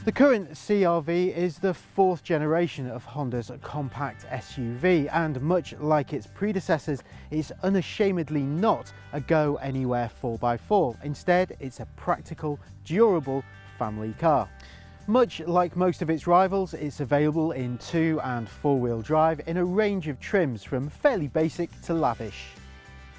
The current CR-V is the fourth generation of Honda's compact SUV, and much like its predecessors, it's unashamedly not a go-anywhere 4x4. Instead, it's a practical, durable family car. Much like most of its rivals, it's available in 2- and 4-wheel drive in a range of trims from fairly basic to lavish.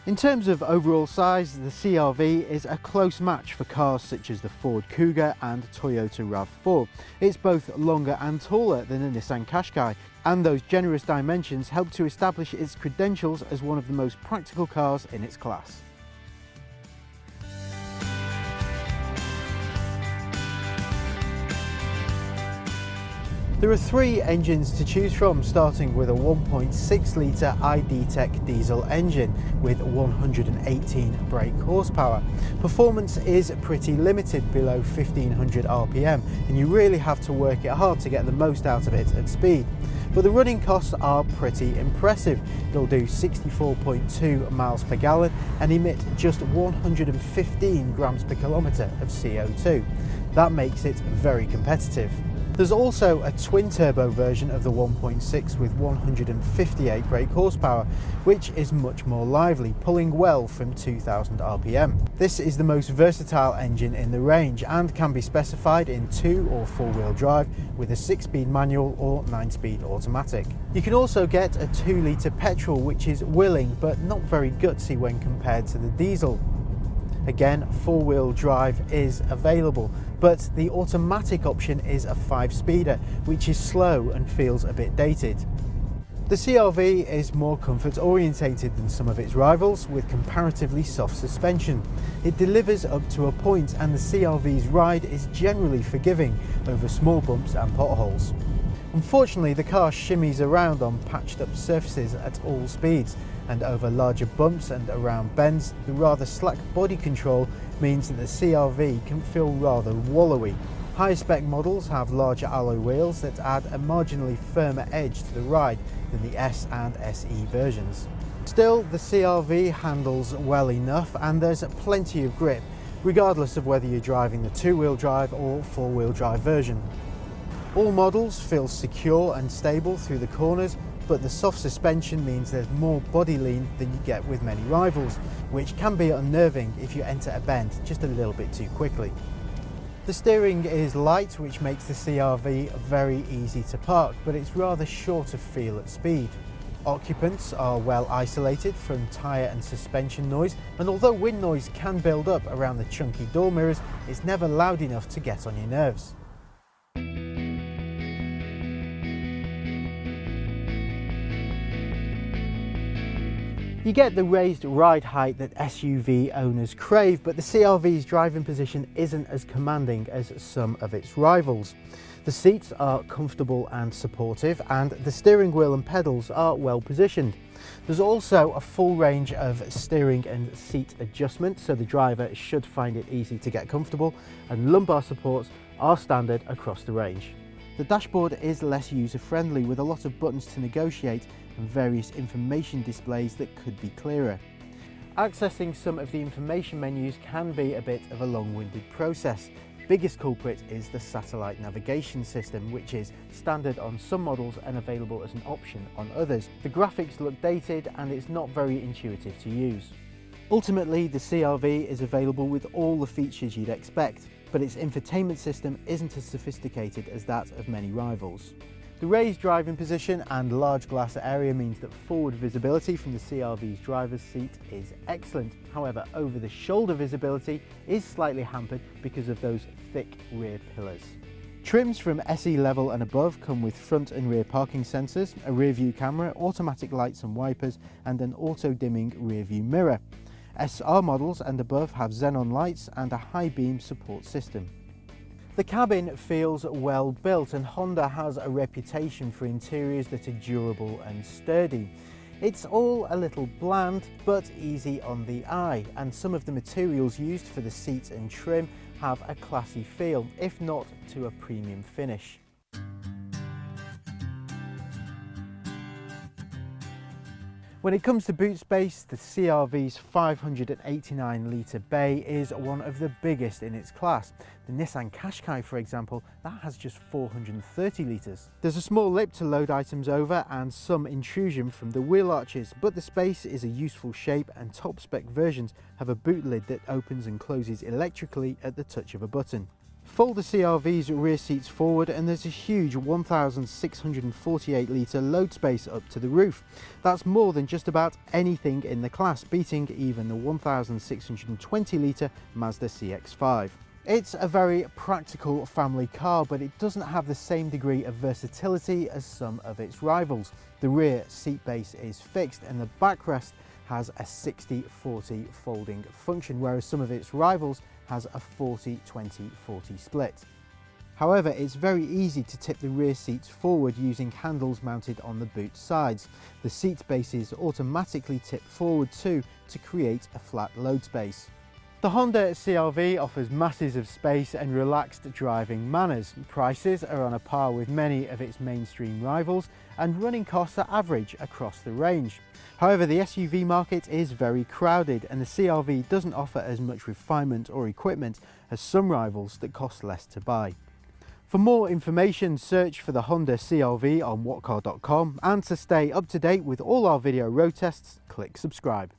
In terms of overall size, the CR-V is a close match for cars such as the Ford Kuga and Toyota RAV4. It's both longer and taller than the Nissan Qashqai, and those generous dimensions help to establish its credentials as one of the most practical cars in its class. There are three engines to choose from, starting with a 1.6 litre ID.Tech diesel engine with 118 brake horsepower. Performance is pretty limited below 1500 RPM, and you really have to work it hard to get the most out of it at speed. But the running costs are pretty impressive. It'll do 64.2 miles per gallon and emit just 115 grams per kilometre of CO2. That makes it very competitive. There's also a twin-turbo version of the 1.6 with 158 brake horsepower, which is much more lively, pulling well from 2000 RPM. This is the most versatile engine in the range and can be specified in 2- or 4-wheel drive with a 6-speed manual or 9-speed automatic. You can also get a 2-litre petrol, which is willing but not very gutsy when compared to the diesel. Again, 4-wheel drive is available, but the automatic option is a 5-speeder, which is slow and feels a bit dated. The CR-V is more comfort orientated than some of its rivals, with comparatively soft suspension. It delivers up to a point, and the CR-V's ride is generally forgiving over small bumps and potholes. Unfortunately, the car shimmies around on patched up surfaces at all speeds, and over larger bumps and around bends, the rather slack body control means that the CR-V can feel rather wallowy. Higher spec models have larger alloy wheels that add a marginally firmer edge to the ride than the S and SE versions. Still, the CR-V handles well enough, and there's plenty of grip, regardless of whether you're driving the 2-wheel drive or 4-wheel drive version. All models feel secure and stable through the corners, but the soft suspension means there's more body lean than you get with many rivals, which can be unnerving if you enter a bend just a little bit too quickly. The steering is light, which makes the CR-V very easy to park, but it's rather short of feel at speed. Occupants are well isolated from tyre and suspension noise, and although wind noise can build up around the chunky door mirrors, it's never loud enough to get on your nerves. You get the raised ride height that SUV owners crave, but the CR-V's driving position isn't as commanding as some of its rivals. The seats are comfortable and supportive, and the steering wheel and pedals are well positioned. There's also a full range of steering and seat adjustment, so the driver should find it easy to get comfortable, and lumbar supports are standard across the range. The dashboard is less user-friendly, with a lot of buttons to negotiate and various information displays that could be clearer. Accessing some of the information menus can be a bit of a long-winded process. Biggest culprit is the satellite navigation system, which is standard on some models and available as an option on others. The graphics look dated and it's not very intuitive to use. Ultimately, the CR-V is available with all the features you'd expect, but its infotainment system isn't as sophisticated as that of many rivals. The raised driving position and large glass area means that forward visibility from the CR-V's driver's seat is excellent. However, over-the-shoulder visibility is slightly hampered because of those thick rear pillars. Trims from SE level and above come with front and rear parking sensors, a rear view camera, automatic lights and wipers, and an auto-dimming rear view mirror. SR models and above have xenon lights and a high beam support system. The cabin feels well built, and Honda has a reputation for interiors that are durable and sturdy. It's all a little bland but easy on the eye, and some of the materials used for the seats and trim have a classy feel, if not to a premium finish. When it comes to boot space, the CR-V's 589 litre bay is one of the biggest in its class. The Nissan Qashqai, for example, that has just 430 litres. There's a small lip to load items over and some intrusion from the wheel arches, but the space is a useful shape, and top spec versions have a boot lid that opens and closes electrically at the touch of a button. Fold the CR-V's rear seats forward and there's a huge 1,648 litre load space up to the roof. That's more than just about anything in the class, beating even the 1,620 litre Mazda CX-5. It's a very practical family car, but it doesn't have the same degree of versatility as some of its rivals. The rear seat base is fixed and the backrest has a 60-40 folding function, whereas some of its rivals has a 40-20-40 split. However, it's very easy to tip the rear seats forward using handles mounted on the boot sides. The seat bases automatically tip forward too to create a flat load space. The Honda CR-V offers masses of space and relaxed driving manners. Prices are on a par with many of its mainstream rivals and running costs are average across the range. However, the SUV market is very crowded and the CR-V doesn't offer as much refinement or equipment as some rivals that cost less to buy. For more information, search for the Honda CR-V on whatcar.com, and to stay up to date with all our video road tests, click subscribe.